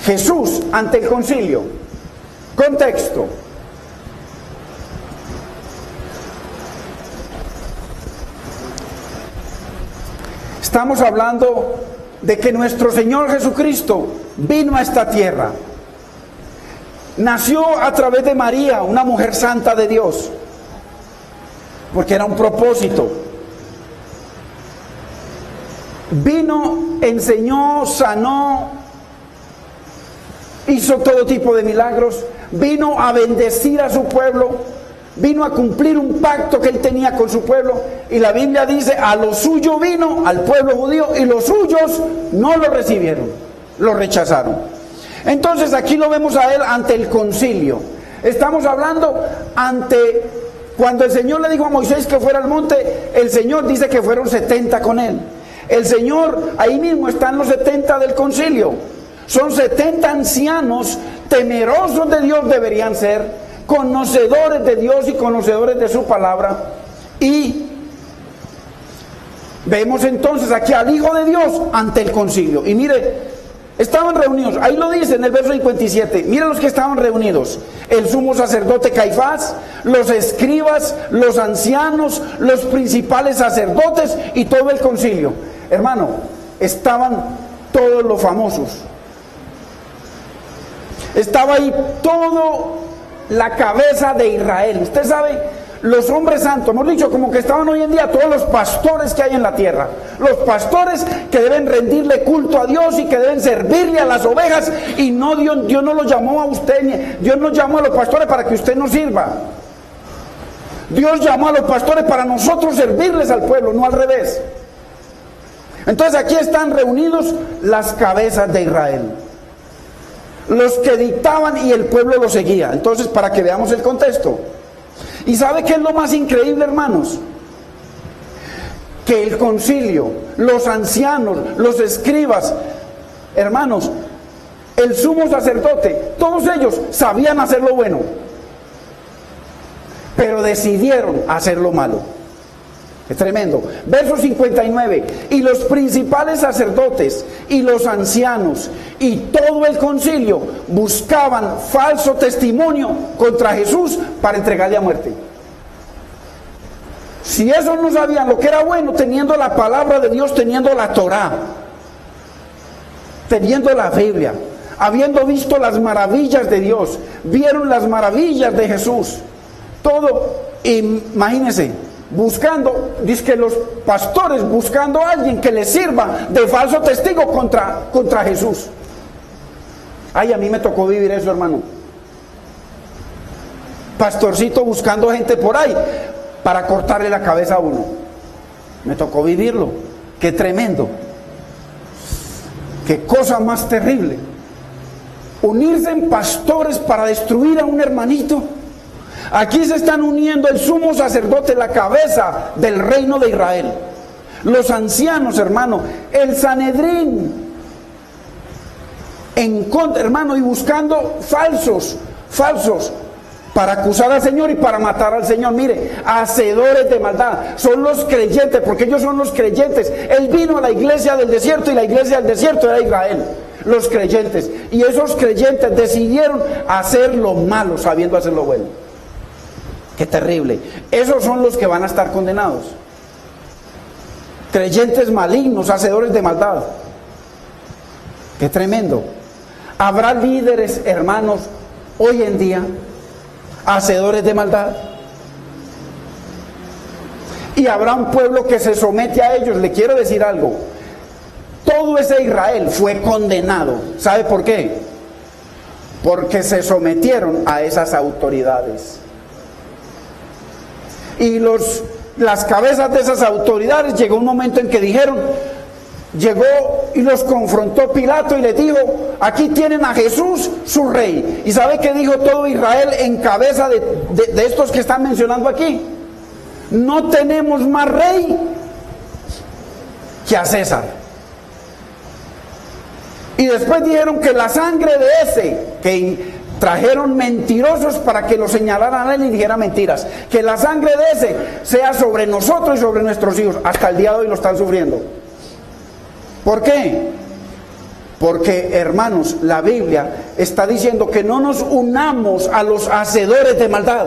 Jesús ante el concilio. Contexto: estamos hablando de que nuestro Señor Jesucristo vino a esta tierra. Nació a través de María, una mujer santa de Dios, porque era un propósito. Vino, enseñó, sanó, hizo todo tipo de milagros, vino a bendecir a su pueblo, vino a cumplir un pacto que él tenía con su pueblo. Y la Biblia dice, a lo suyo vino, al pueblo judío, y los suyos no lo recibieron, lo rechazaron. Entonces aquí lo vemos a él ante el concilio. Estamos hablando cuando el Señor le dijo a Moisés que fuera al monte, el Señor dice que fueron 70 con él. El Señor, ahí mismo están los 70 del concilio. Son 70 ancianos temerosos de Dios, deberían ser conocedores de Dios y conocedores de su palabra. Y vemos entonces aquí al Hijo de Dios ante el concilio. Y mire, estaban reunidos, ahí lo dice en el verso 57, mire los que estaban reunidos: el sumo sacerdote Caifás, los escribas, los ancianos, los principales sacerdotes y todo el concilio. Hermano, estaban todos los famosos. Estaba ahí todo la cabeza de Israel. Usted sabe, los hombres santos, hemos dicho, como que estaban hoy en día todos los pastores que hay en la tierra, los pastores que deben rendirle culto a Dios y que deben servirle a las ovejas, y no, Dios no los llamó a usted, Dios no llamó a los pastores para que usted nos sirva. Dios llamó a los pastores para nosotros servirles al pueblo, no al revés. Entonces aquí están reunidos las cabezas de Israel, los que dictaban y el pueblo lo seguía. Entonces, para que veamos el contexto. ¿Y sabe qué es lo más increíble, hermanos? Que el concilio, los ancianos, los escribas, hermanos, el sumo sacerdote, todos ellos sabían hacer lo bueno, pero decidieron hacer lo malo. Es tremendo. Verso 59. Y los principales sacerdotes y los ancianos y todo el concilio buscaban falso testimonio contra Jesús para entregarle a muerte. Si esos no sabían lo que era bueno, teniendo la palabra de Dios, teniendo la Torá, teniendo la Biblia, habiendo visto las maravillas de Dios, vieron las maravillas de Jesús, todo, imagínense, buscando, dice que los pastores buscando a alguien que les sirva de falso testigo contra Jesús. Ay, a mí me tocó vivir eso, hermano. Pastorcito buscando gente por ahí para cortarle la cabeza a uno. Me tocó vivirlo. Qué tremendo. Qué cosa más terrible. Unirse en pastores para destruir a un hermanito. Aquí se están uniendo el sumo sacerdote, la cabeza del reino de Israel, los ancianos, hermano, el Sanedrín, en contra, hermano, y buscando falsos, para acusar al Señor y para matar al Señor. Mire, hacedores de maldad, son los creyentes, porque ellos son los creyentes. Él vino a la iglesia del desierto y la iglesia del desierto era Israel, los creyentes, y esos creyentes decidieron hacer lo malo sabiendo hacer lo bueno. Qué terrible. Esos son los que van a estar condenados. Creyentes malignos, hacedores de maldad. Qué tremendo. Habrá líderes, hermanos, hoy en día, hacedores de maldad. Y habrá un pueblo que se somete a ellos. Le quiero decir algo. Todo ese Israel fue condenado. ¿Sabe por qué? Porque se sometieron a esas autoridades. Y las cabezas de esas autoridades, llegó un momento en que llegó y los confrontó Pilato y les dijo: aquí tienen a Jesús, su rey. ¿Y sabe qué dijo todo Israel en cabeza de estos que están mencionando aquí? No tenemos más rey que a César. Y después dijeron que la sangre de ese que trajeron mentirosos para que lo señalaran a él y dijera mentiras, que la sangre de ese sea sobre nosotros y sobre nuestros hijos. Hasta el día de hoy lo están sufriendo. ¿Por qué? Porque, hermanos, la Biblia está diciendo que no nos unamos a los hacedores de maldad.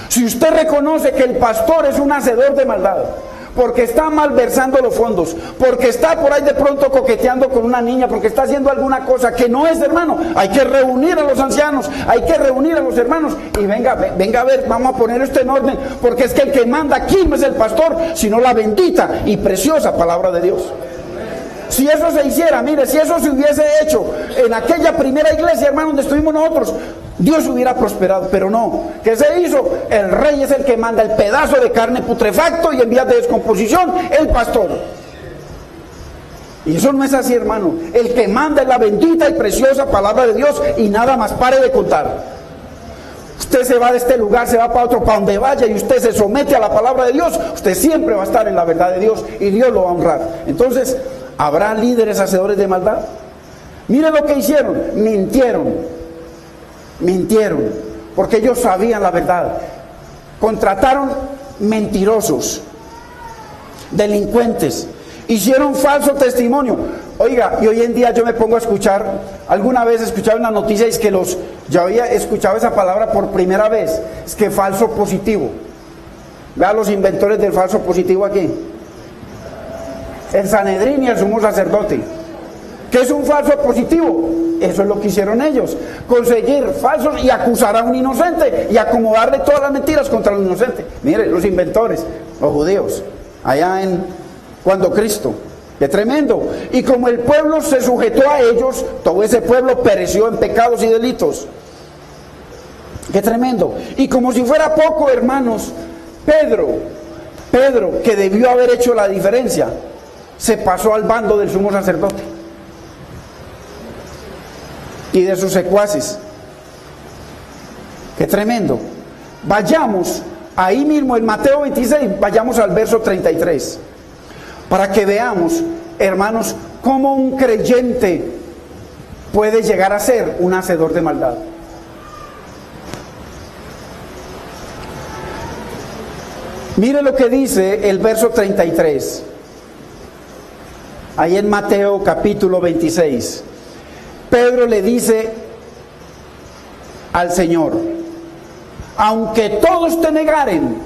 Si usted reconoce que el pastor es un hacedor de maldad, porque está malversando los fondos, porque está por ahí de pronto coqueteando con una niña, porque está haciendo alguna cosa que no es, hermano, hay que reunir a los ancianos, hay que reunir a los hermanos y venga a ver, vamos a poner esto en orden, porque es que el que manda aquí no es el pastor, sino la bendita y preciosa palabra de Dios. Si eso se hiciera, mire, si eso se hubiese hecho en aquella primera iglesia, hermano, donde estuvimos nosotros, Dios hubiera prosperado, pero no. ¿Qué se hizo? El rey es el que manda el pedazo de carne putrefacto y en vías de descomposición, el pastor. Y eso no es así, hermano. El que manda es la bendita y preciosa palabra de Dios y nada más. Pare de contar. Usted se va de este lugar, se va para otro, para donde vaya, y usted se somete a la palabra de Dios, usted siempre va a estar en la verdad de Dios y Dios lo va a honrar. Entonces, ¿habrá líderes hacedores de maldad? Mire lo que hicieron, mintieron, porque ellos sabían la verdad. Contrataron mentirosos, delincuentes, hicieron falso testimonio. Oiga, y hoy en día yo me pongo a escuchar, alguna vez escuchaba una noticia, es que yo había escuchado esa palabra por primera vez, es que falso positivo. Vea los inventores del falso positivo aquí. El Sanedrín y el sumo sacerdote, ¿Qué es un falso positivo? Eso es lo que hicieron ellos, conseguir falsos y acusar a un inocente y acomodarle todas las mentiras contra el inocente. Mire, los inventores, los judíos, allá cuando Cristo, qué tremendo. Y como el pueblo se sujetó a ellos, todo ese pueblo pereció en pecados y delitos. Qué tremendo. Y como si fuera poco, hermanos, Pedro, que debió haber hecho la diferencia, se pasó al bando del sumo sacerdote y de sus secuaces. Qué tremendo. Vayamos ahí mismo en Mateo 26, vayamos al verso 33, para que veamos, hermanos, cómo un creyente puede llegar a ser un hacedor de maldad. Mire lo que dice el verso 33, ahí en Mateo capítulo 26. Pedro le dice al Señor: aunque todos te negaren,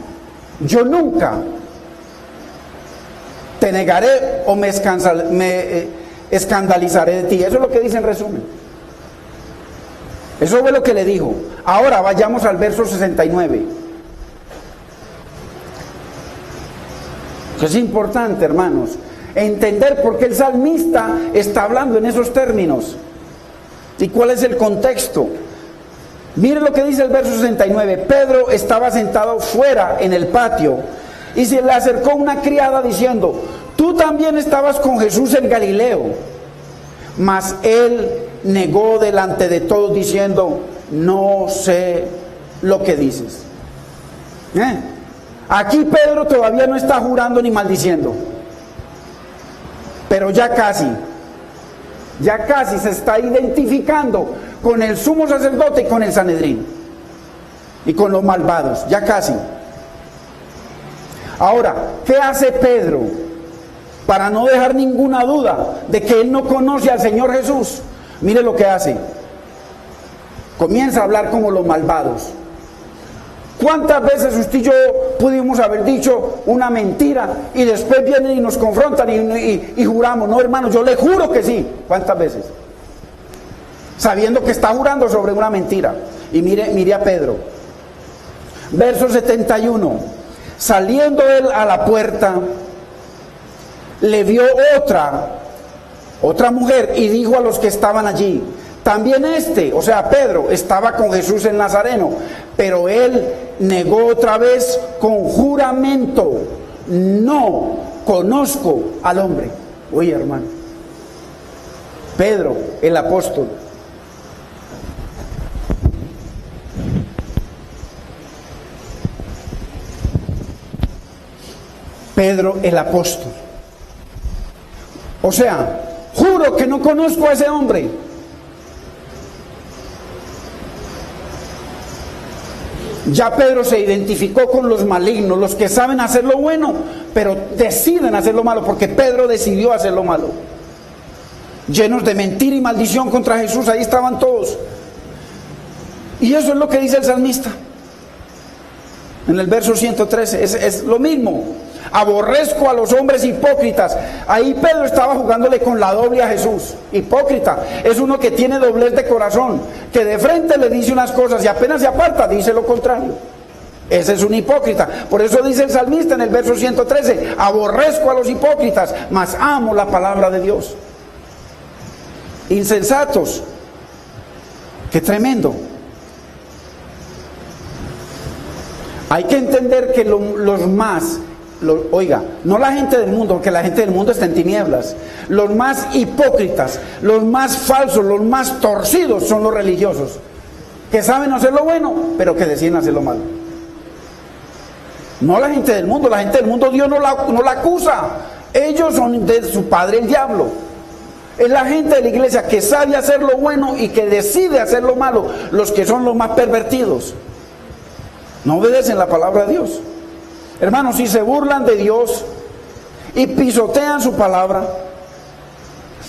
yo nunca te negaré o me escandalizaré de ti. Eso es lo que dice en resumen. Eso fue lo que le dijo. Ahora vayamos al verso 69. Es importante, hermanos, entender por qué el salmista está hablando en esos términos y cuál es el contexto. Mire lo que dice el verso 69. Pedro estaba sentado fuera en el patio y se le acercó una criada diciendo: tú también estabas con Jesús el Galileo. Mas él negó delante de todos diciendo: no sé lo que dices. Aquí Pedro todavía no está jurando ni maldiciendo, pero ya casi se está identificando con el sumo sacerdote y con el Sanedrín y con los malvados, ya casi. Ahora, ¿qué hace Pedro para no dejar ninguna duda de que él no conoce al Señor Jesús? Mire lo que hace. Comienza a hablar como los malvados. ¿Cuántas veces usted y yo pudimos haber dicho una mentira y después vienen y nos confrontan y juramos? No, hermano, yo le juro que sí. ¿Cuántas veces? Sabiendo que está jurando sobre una mentira. Y mire a Pedro. Verso 71. Saliendo él a la puerta, le vio otra mujer y dijo a los que estaban allí: también o sea, Pedro, estaba con Jesús el Nazareno. Pero él negó otra vez con juramento: no conozco al hombre. Oye, hermano, Pedro, el apóstol. Pedro, el apóstol. O sea, juro que no conozco a ese hombre. Ya Pedro se identificó con los malignos, los que saben hacer lo bueno, pero deciden hacer lo malo, porque Pedro decidió hacer lo malo. Llenos de mentira y maldición contra Jesús, ahí estaban todos. Y eso es lo que dice el salmista. En el verso 113, es lo mismo. Aborrezco a los hombres hipócritas. Ahí Pedro estaba jugándole con la doble a Jesús. Hipócrita es uno que tiene doblez de corazón, que de frente le dice unas cosas y apenas se aparta dice lo contrario. Ese es un hipócrita. Por eso dice el salmista en el verso 113: aborrezco a los hipócritas, mas amo la palabra de Dios. Insensatos. Qué tremendo. Hay que entender que oiga, no la gente del mundo, porque la gente del mundo está en tinieblas. Los más hipócritas, los más falsos, los más torcidos son los religiosos, que saben hacer lo bueno, pero que deciden hacer lo malo. No la gente del mundo. La gente del mundo Dios no la acusa. Ellos son de su padre el diablo. Es la gente de la iglesia que sabe hacer lo bueno y que decide hacer lo malo, los que son los más pervertidos. No obedecen la palabra de Dios. Hermanos, si se burlan de Dios y pisotean su palabra,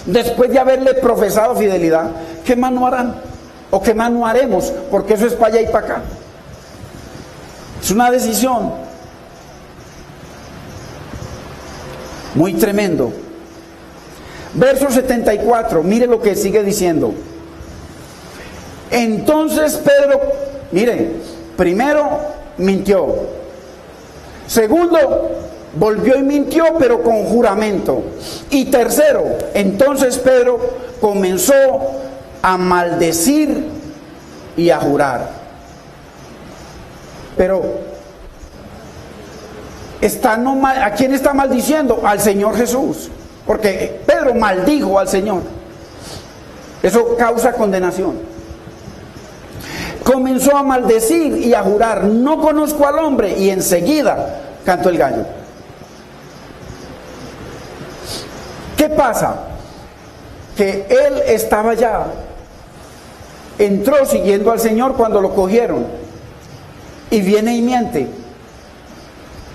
después de haberle profesado fidelidad, ¿qué más no harán? ¿O qué más no haremos? Porque eso es para allá y para acá. Es una decisión muy tremendo. Verso 74, mire lo que sigue diciendo. Entonces Pedro, mire, primero mintió. Segundo, volvió y mintió, pero con juramento. Y tercero, entonces Pedro comenzó a maldecir y a jurar. Pero ¿a quién está maldiciendo? Al Señor Jesús. Porque Pedro maldijo al Señor. Eso causa condenación. Comenzó a maldecir y a jurar: no conozco al hombre. Y enseguida cantó el gallo. ¿Qué pasa? Que él estaba ya, entró siguiendo al Señor cuando lo cogieron, y viene y miente.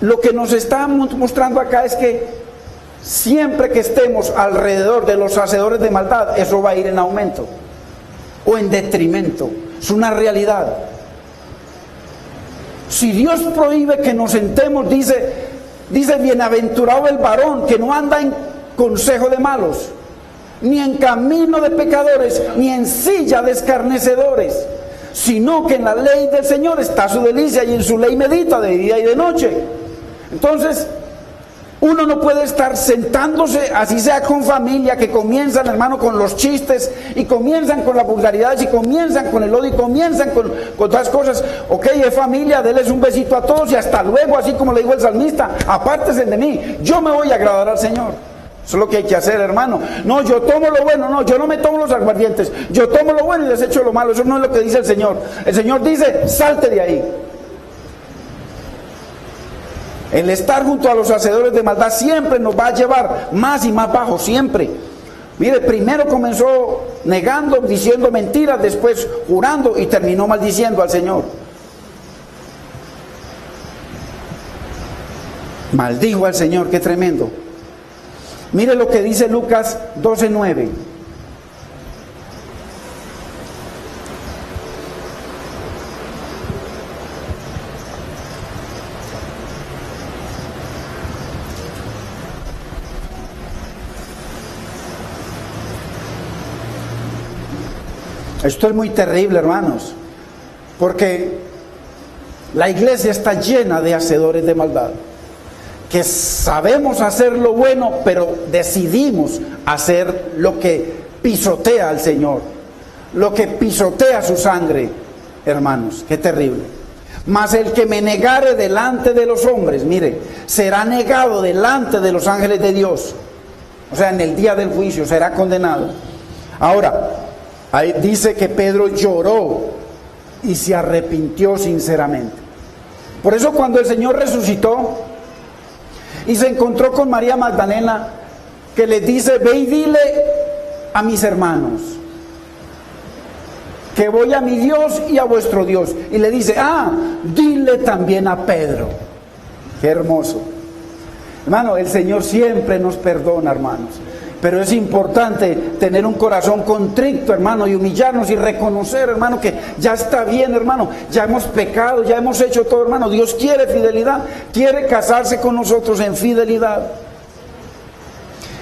Lo que nos está mostrando acá es que siempre que estemos alrededor de los hacedores de maldad, eso va a ir en aumento o en detrimento. Es una realidad. Si Dios prohíbe que nos sentemos, dice bienaventurado el varón que no anda en consejo de malos, ni en camino de pecadores, ni en silla de escarnecedores, sino que en la ley del Señor está su delicia, y en su ley medita de día y de noche. Entonces, uno no puede estar sentándose, así sea con familia, que comienzan, hermano, con los chistes, y comienzan con las vulgaridades, y comienzan con el odio, y comienzan con todas cosas. Ok, es familia, denles un besito a todos y hasta luego, así como le dijo el salmista: apártense de mí, yo me voy a agradar al Señor. Eso es lo que hay que hacer, hermano. No, yo tomo lo bueno, no, yo no me tomo los aguardientes, yo tomo lo bueno y desecho lo malo. Eso no es lo que dice el Señor. El Señor dice: salte de ahí. El estar junto a los hacedores de maldad siempre nos va a llevar más y más bajo, siempre. Mire, primero comenzó negando, diciendo mentiras, después jurando, y terminó maldiciendo al Señor. Maldijo al Señor, qué tremendo. Mire lo que dice Lucas 12:9. Esto es muy terrible, hermanos, porque la iglesia está llena de hacedores de maldad, que sabemos hacer lo bueno, pero decidimos hacer lo que pisotea al Señor, lo que pisotea su sangre, hermanos. Qué terrible. Mas el que me negare delante de los hombres, mire, será negado delante de los ángeles de Dios. O sea, en el día del juicio será condenado. Ahora, ahí dice que Pedro lloró y se arrepintió sinceramente. Por eso cuando el Señor resucitó y se encontró con María Magdalena, que le dice: ve y dile a mis hermanos que voy a mi Dios y a vuestro Dios. Y le dice: dile también a Pedro. Qué hermoso. Hermano, el Señor siempre nos perdona, hermanos. Pero es importante tener un corazón contrito, hermano, y humillarnos y reconocer, hermano, que ya está bien, hermano. Ya hemos pecado, ya hemos hecho todo, hermano. Dios quiere fidelidad, quiere casarse con nosotros en fidelidad.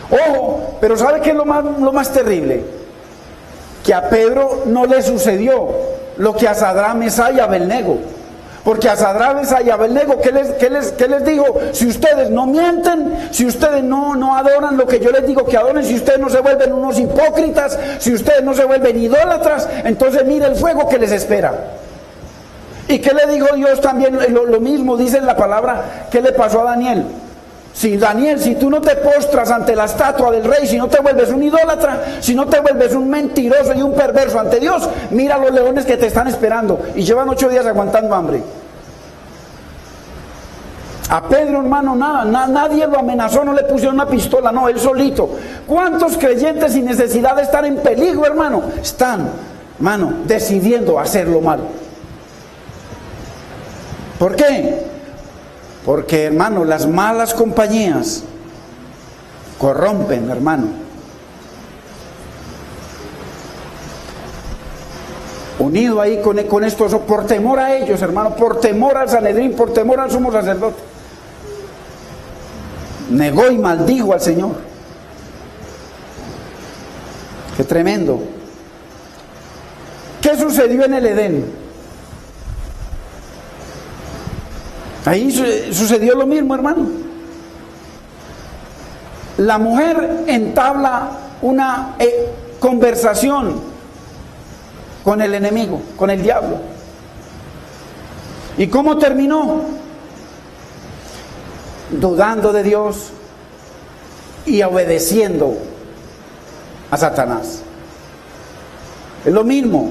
Ojo, pero ¿sabe qué es lo más terrible? Que a Pedro no le sucedió lo que a Sadrach, Mesach y Abednego. Porque a Sadrach, Mesach y Abednego, ¿qué les dijo? Si ustedes no mienten, si ustedes no adoran lo que yo les digo que adoren, si ustedes no se vuelven unos hipócritas, si ustedes no se vuelven idólatras, entonces mire el fuego que les espera. ¿Y qué le dijo Dios también? Lo mismo dice en la palabra. ¿Qué le pasó a Daniel? Si tú no te postras ante la estatua del rey, si no te vuelves un idólatra, si no te vuelves un mentiroso y un perverso ante Dios, mira los leones que te están esperando y llevan 8 días aguantando hambre. A Pedro, hermano, nadie lo amenazó, no le pusieron una pistola, no, él solito. ¿Cuántos creyentes sin necesidad de estar en peligro, hermano, están, hermano, decidiendo hacer lo malo? ¿Por qué? Porque, hermano, las malas compañías corrompen, hermano. Unido ahí con esto, por temor a ellos, hermano, por temor al Sanedrín, por temor al sumo sacerdote, negó y maldijo al Señor. Qué tremendo. ¿Qué sucedió en el Edén? Ahí sucedió lo mismo, hermano. La mujer entabla una conversación con el enemigo, con el diablo. ¿Y cómo terminó? Dudando de Dios y obedeciendo a Satanás. Es lo mismo.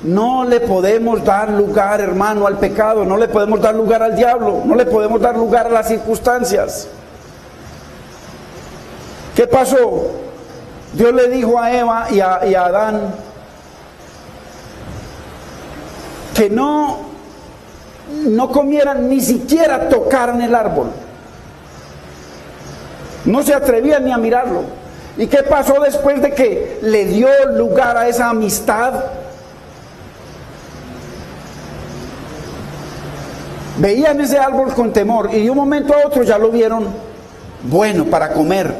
No le podemos dar lugar, hermano, al pecado. No le podemos dar lugar al diablo. No le podemos dar lugar a las circunstancias. ¿Qué pasó? Dios le dijo a Eva y a Adán que no comieran, ni siquiera tocaran el árbol. No se atrevían ni a mirarlo. ¿Y qué pasó después de que le dio lugar a esa amistad? Veían ese árbol con temor y de un momento a otro ya lo vieron bueno para comer.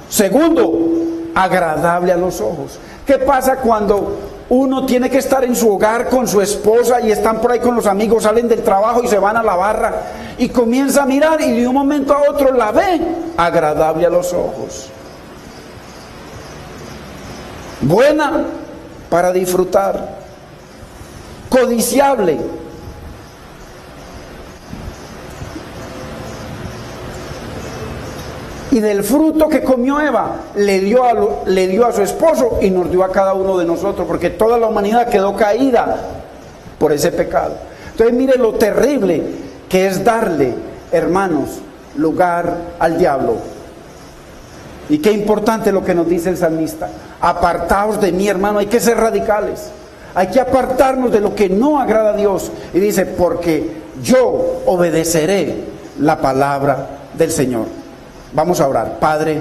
Segundo, agradable a los ojos. ¿Qué pasa cuando uno tiene que estar en su hogar con su esposa y están por ahí con los amigos, salen del trabajo y se van a la barra y comienza a mirar y de un momento a otro la ve agradable a los ojos? Buena para disfrutar, codiciable. Y del fruto que comió Eva le dio a su esposo y nos dio a cada uno de nosotros, porque toda la humanidad quedó caída por ese pecado. Entonces mire lo terrible que es darle, hermanos, lugar al diablo. Y qué importante lo que nos dice el salmista: apartaos de mí, hermano. Hay que ser radicales, hay que apartarnos de lo que no agrada a Dios. Y dice: porque yo obedeceré la palabra del Señor. Vamos a orar. Padre,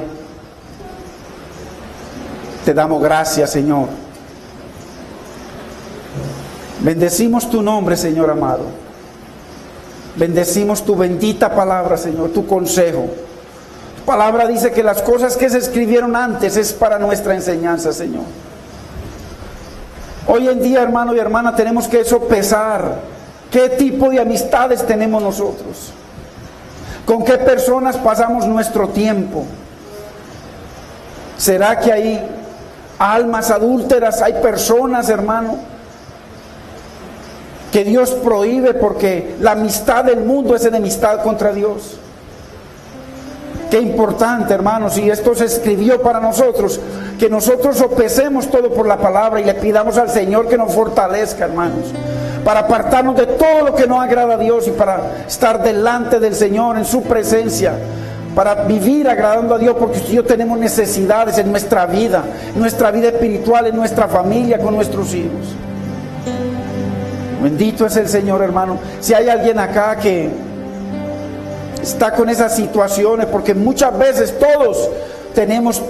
te damos gracias, Señor. Bendecimos tu nombre, Señor amado. Bendecimos tu bendita palabra, Señor, tu consejo. Tu palabra dice que las cosas que se escribieron antes es para nuestra enseñanza, Señor. Hoy en día, hermano y hermana, tenemos que sopesar qué tipo de amistades tenemos nosotros. ¿Con qué personas pasamos nuestro tiempo? ¿Será que hay almas adúlteras? ¿Hay personas, hermano, que Dios prohíbe porque la amistad del mundo es enemistad contra Dios? Qué importante, hermanos, y esto se escribió para nosotros, que nosotros sopesemos todo por la palabra y le pidamos al Señor que nos fortalezca, hermanos, para apartarnos de todo lo que no agrada a Dios y para estar delante del Señor en su presencia, para vivir agradando a Dios, porque usted y yo tenemos necesidades en nuestra vida espiritual, en nuestra familia, con nuestros hijos. Bendito es el Señor, hermano. Si hay alguien acá que está con esas situaciones, porque muchas veces todos tenemos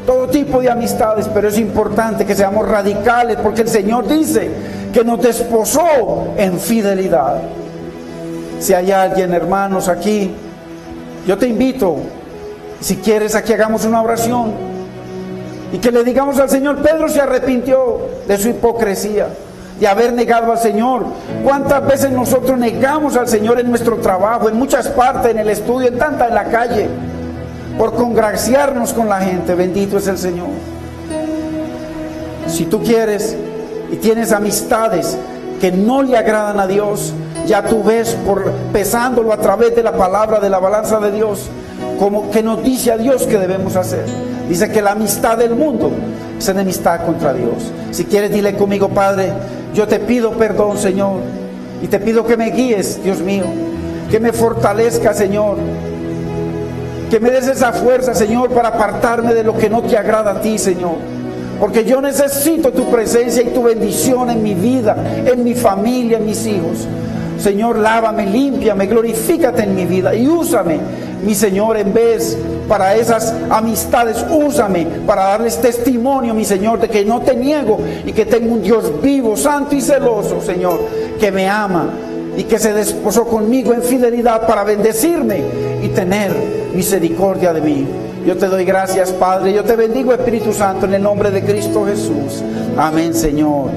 todo tipo de amistades, pero es importante que seamos radicales, porque el Señor dice que nos desposó en fidelidad. Si hay alguien, hermanos, aquí, yo te invito, si quieres, aquí hagamos una oración y que le digamos al Señor. Pedro se arrepintió de su hipocresía, de haber negado al Señor. ¿Cuántas veces nosotros negamos al Señor en nuestro trabajo, en muchas partes, en el estudio, en la calle, por congraciarnos con la gente? Bendito es el Señor. Si tú quieres y tienes amistades que no le agradan a Dios, ya tú ves, pesándolo a través de la palabra, de la balanza de Dios, como que nos dice a Dios que debemos hacer. Dice que la amistad del mundo es enemistad contra Dios. Si quieres, dile conmigo: Padre, yo te pido perdón, Señor, y te pido que me guíes, Dios mío, que me fortalezca, Señor, que me des esa fuerza, Señor, para apartarme de lo que no te agrada a ti, Señor, porque yo necesito tu presencia y tu bendición en mi vida, en mi familia, en mis hijos. Señor, lávame, límpiame, glorifícate en mi vida y úsame, mi Señor, en vez para esas amistades, úsame para darles testimonio, mi Señor, de que no te niego y que tengo un Dios vivo, santo y celoso, Señor, que me ama y que se desposó conmigo en fidelidad para bendecirme y tener misericordia de mí. Yo te doy gracias, Padre. Yo te bendigo, Espíritu Santo, en el nombre de Cristo Jesús. Amén, Señor.